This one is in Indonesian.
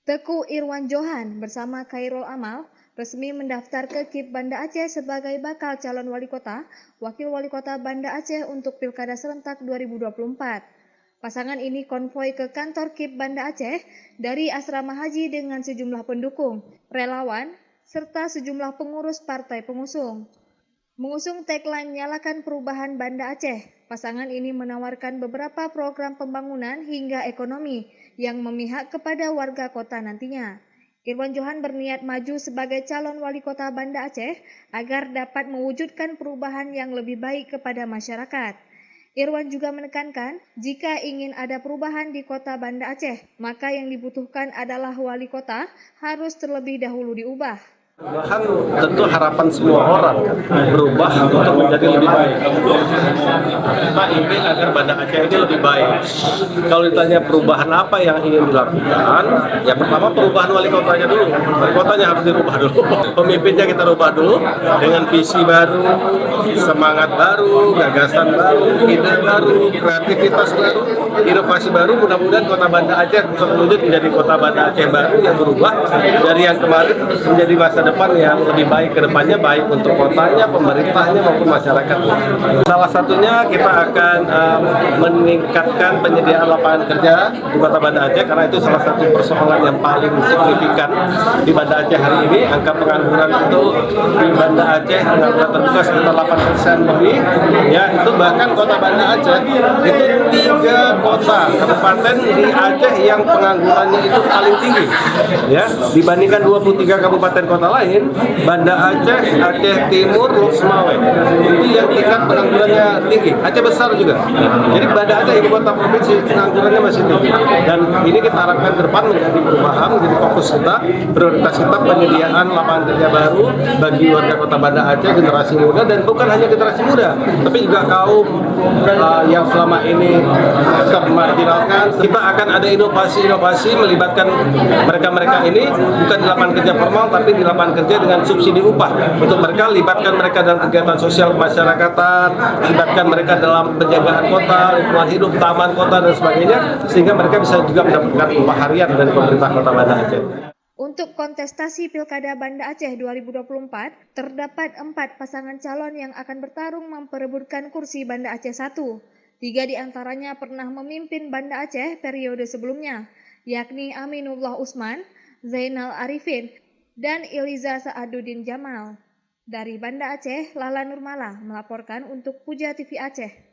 Teguh Irwan Johan bersama Khairul Amal resmi mendaftar ke KIP Banda Aceh sebagai bakal calon wali kota, wakil wali kota Banda Aceh untuk Pilkada Serentak 2024. Pasangan ini konvoi ke kantor KIP Banda Aceh dari asrama haji dengan sejumlah pendukung, relawan, serta sejumlah pengurus partai pengusung. Mengusung tagline Nyalakan Perubahan Banda Aceh, pasangan ini menawarkan beberapa program pembangunan hingga ekonomi yang memihak kepada warga kota nantinya. Irwan Johan berniat maju sebagai calon wali kota Banda Aceh agar dapat mewujudkan perubahan yang lebih baik kepada masyarakat. Irwan juga menekankan, jika ingin ada perubahan di kota Banda Aceh, maka yang dibutuhkan adalah wali kota harus terlebih dahulu diubah. Bahkan tentu harapan semua orang berubah untuk menjadi lebih baik. Kita ingin agar Banda Aceh ini lebih baik. Kalau ditanya perubahan apa yang ingin dilakukan, ya pertama perubahan wali kotanya dulu. Wali kotanya harus dirubah dulu. Pemimpinnya kita rubah dulu dengan visi baru, semangat baru, gagasan baru, ide baru, kreativitas baru, inovasi baru. Mudah-mudahan kota Banda Aceh terwujud menjadi kota Banda Aceh baru yang berubah dari yang kemarin menjadi masa depan yang lebih baik ke depannya, baik untuk kotanya, pemerintahnya maupun masyarakatnya. Salah satunya kita akan meningkatkan penyediaan lapangan kerja di kota Banda Aceh, karena itu salah satu persoalan yang paling signifikan di Banda Aceh hari ini. Angka pengangguran itu di Banda Aceh, pengangguran terbuka sekitar 8% lebih, ya itu bahkan kota Banda Aceh itu 3 kota kabupaten di Aceh yang penganggurannya itu paling tinggi, ya dibandingkan 23 kabupaten kota lain. Banda Aceh, Aceh Timur, Lok Semawe itu yang tingkat penganggurannya tinggi. Aceh besar juga. Jadi Banda Aceh ibu kota provinsi penganggurannya masih tinggi. Dan ini kita harapkan ke depan menjadi perubahan, menjadi fokus kita, prioritas kita penyediaan lapangan kerja baru bagi warga kota Banda Aceh, generasi muda, dan bukan hanya generasi muda, tapi juga kaum yang selama ini termarginalkan. Kita akan ada inovasi-inovasi melibatkan mereka-mereka ini bukan di lapangan kerja formal, tapi di lapangan kerja dengan subsidi upah untuk mereka, libatkan mereka dalam kegiatan sosial kemasyarakatan, libatkan mereka dalam penjagaan kota, lingkungan hidup, taman kota dan sebagainya, sehingga mereka bisa juga mendapatkan upah harian dari pemerintah kota Banda Aceh. Untuk kontestasi Pilkada Banda Aceh 2024, terdapat 4 pasangan calon yang akan bertarung memperebutkan kursi Banda Aceh 1. 3 diantaranya pernah memimpin Banda Aceh periode sebelumnya, yakni Aminullah Usman, Zainal Arifin, dan Iliza Saaduddin Jamal. Dari Banda Aceh, Lala Nurmala melaporkan untuk Puja TV Aceh.